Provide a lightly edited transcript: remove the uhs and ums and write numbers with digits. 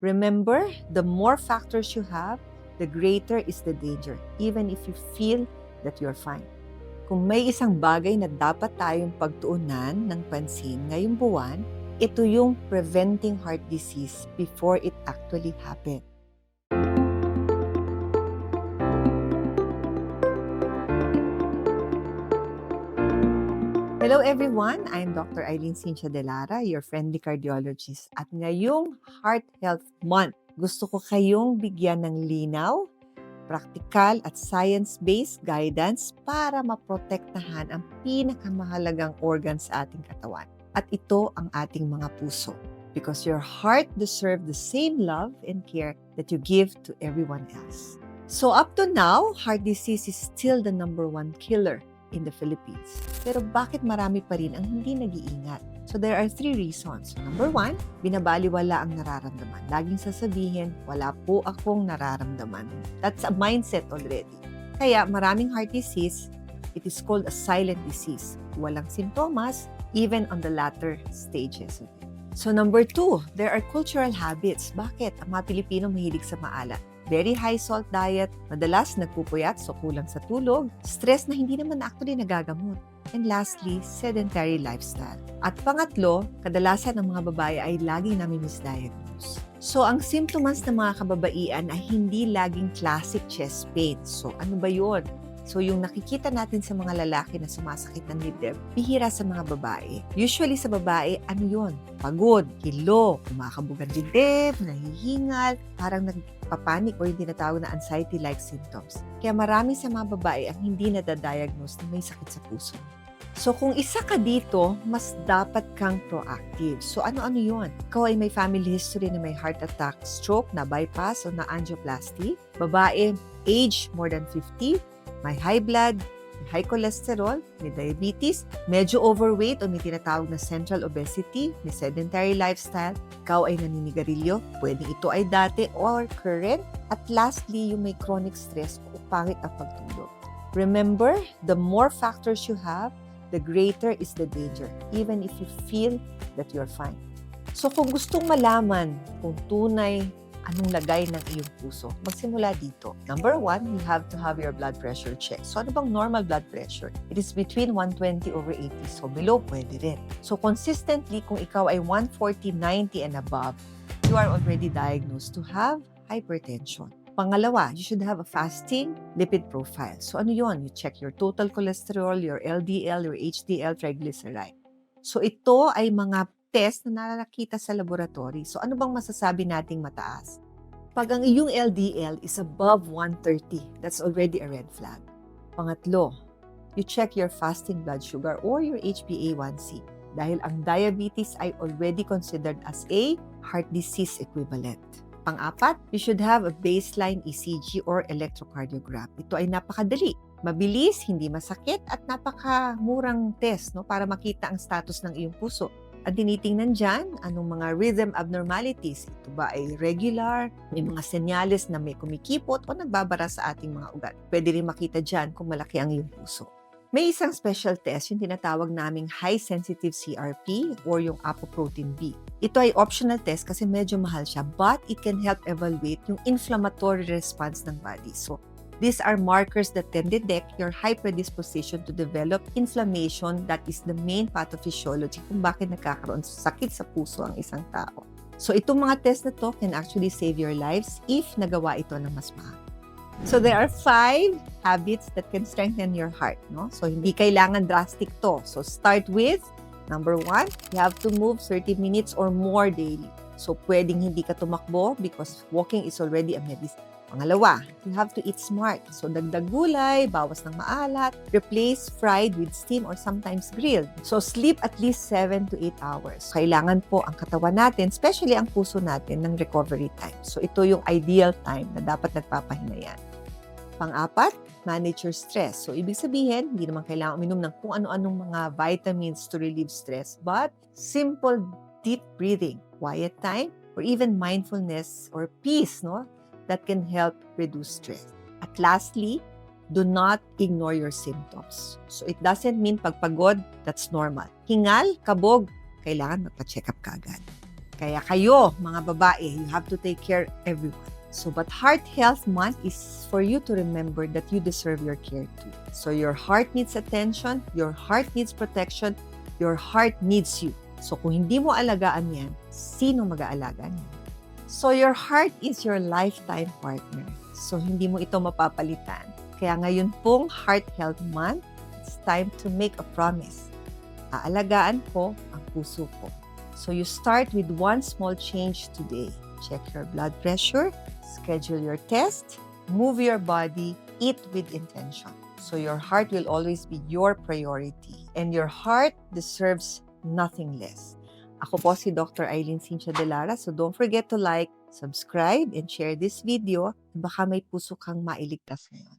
Remember, the more factors you have, the greater is the danger, even if you feel that you're fine. Kung may isang bagay na dapat tayong pagtuunan ng pansin ngayong buwan, ito yung preventing heart disease before it actually happened. Hello everyone, I'm Dr. Eileen Cynthia De Lara, your friendly cardiologist. At ngayong Heart Health Month, gusto ko kayong bigyan ng linaw, praktikal at science-based guidance para maprotektahan ang pinakamahalagang organ sa ating katawan. At ito ang ating mga puso. Because your heart deserves the same love and care that you give to everyone else. So up to now, heart disease is still the #1 killer in the Philippines. Pero bakit marami pa rin ang hindi nag-iingat? So there are 3 reasons. So number 1, binabaliwala ang nararamdaman. Laging sasabihin, wala po akong nararamdaman. That's a mindset already. Kaya maraming heart disease, it is called a silent disease. Walang simptomas, even on the latter stages of it. So number 2, there are cultural habits. Bakit? Ang mga Pilipino mahilig sa maalat. Very high salt diet, madalas nagpupuyat so kulang sa tulog, stress na hindi naman actually nagagamot. And lastly, sedentary lifestyle. At pangatlo, kadalasan ng mga babae ay laging nami-misdiagnose. So ang symptoms ng mga kababaihan ay hindi laging classic chest pain. So ano ba yun? So yung nakikita natin sa mga lalaki na sumasakit ng dibdib, bihira sa mga babae. Usually sa babae, ano yun? Pagod, hilo, kumakabog ang dibdib, nahihingal, parang nagpapanik o yung tinatawag na anxiety-like symptoms. Kaya marami sa mga babae ang hindi nadadiagnose na may sakit sa puso. So kung isa ka dito, mas dapat kang proactive. So ano-ano yun? Ikaw ay may family history na may heart attack, stroke, na bypass o na angioplasty. Babae, age more than 50, may high blood, may high cholesterol, may diabetes, medyo overweight o may tinatawag na central obesity, may sedentary lifestyle, ikaw ay naninigarilyo, pwedeng ito ay dati or current, at lastly, yung may chronic stress o pangit ang pagtulog. Remember, the more factors you have, the greater is the danger, even if you feel that you're fine. So kung gustong malaman kung tunay anong lagay ng iyong puso, magsimula dito. Number 1, you have to have your blood pressure checked. So ano bang normal blood pressure? It is between 120/80. So below, pwede rin. So consistently, kung ikaw ay 140/90 and above, you are already diagnosed to have hypertension. Pangalawa, you should have a fasting lipid profile. So ano yon? You check your total cholesterol, your LDL, your HDL, triglyceride. So ito ay mga test na nakikita sa laboratory. So ano bang masasabi nating mataas? Pag ang iyong LDL is above 130, that's already a red flag. Pangatlo, you check your fasting blood sugar or your HbA1c dahil ang diabetes ay already considered as a heart disease equivalent. Pang-apat, you should have a baseline ECG or electrocardiogram. Ito ay napakadali, mabilis, hindi masakit at napakamurang test para makita ang status ng iyong puso. Ang tinitingnan dyan, anong mga rhythm abnormalities. Ito ba ay regular? May mga senyales na may kumikipot o nagbabara sa ating mga ugat. Pwede rin makita dyan kung malaki ang iyong puso. May isang special test, yung tinatawag naming high-sensitive CRP or yung apoprotein B. Ito ay optional test kasi medyo mahal siya, but it can help evaluate yung inflammatory response ng body. So, these are markers that can detect your high predisposition to develop inflammation that is the main pathophysiology kung bakit nagkakaroon sakit sa puso ang isang tao. So itong mga test na to can actually save your lives if nagawa ito ng mas maaga. So there are 5 habits that can strengthen your heart. So hindi kailangan drastic to. So start with, number 1, you have to move 30 minutes or more daily. So pwedeng hindi ka tumakbo because walking is already a medicine. Pangalawa, you have to eat smart. So, dagdag gulay, bawas ng maalat, replace fried with steam or sometimes grilled. So, sleep at least 7 to 8 hours. Kailangan po ang katawan natin, especially ang puso natin, ng recovery time. So, ito yung ideal time na dapat nagpapahinga yan. Pang-apat, manage your stress. So, ibig sabihin, hindi naman kailangan uminom ng kung ano-anong mga vitamins to relieve stress, but simple deep breathing, quiet time, or even mindfulness or peace, that can help reduce stress. At lastly, do not ignore your symptoms. So it doesn't mean pagpagod, that's normal. Hingal, kabog, kailangan magpa-check up ka agad. Kaya kayo, mga babae, you have to take care everyone. So, but Heart Health Month is for you to remember that you deserve your care too. So, your heart needs attention, your heart needs protection, your heart needs you. So, kung hindi mo alagaan yan, sino mag-aalaga niyan? So, your heart is your lifetime partner. So, hindi mo ito mapapalitan. Kaya ngayon pong Heart Health Month, it's time to make a promise. Aalagaan ko ang puso ko. So, you start with one small change today. Check your blood pressure, schedule your test, move your body, eat with intention. So your heart will always be your priority. And your heart deserves nothing less. Ako po si Dr. Eileen Cynthia De Lara. So don't forget to like, subscribe, and share this video. Baka may puso kang mailigtas ngayon.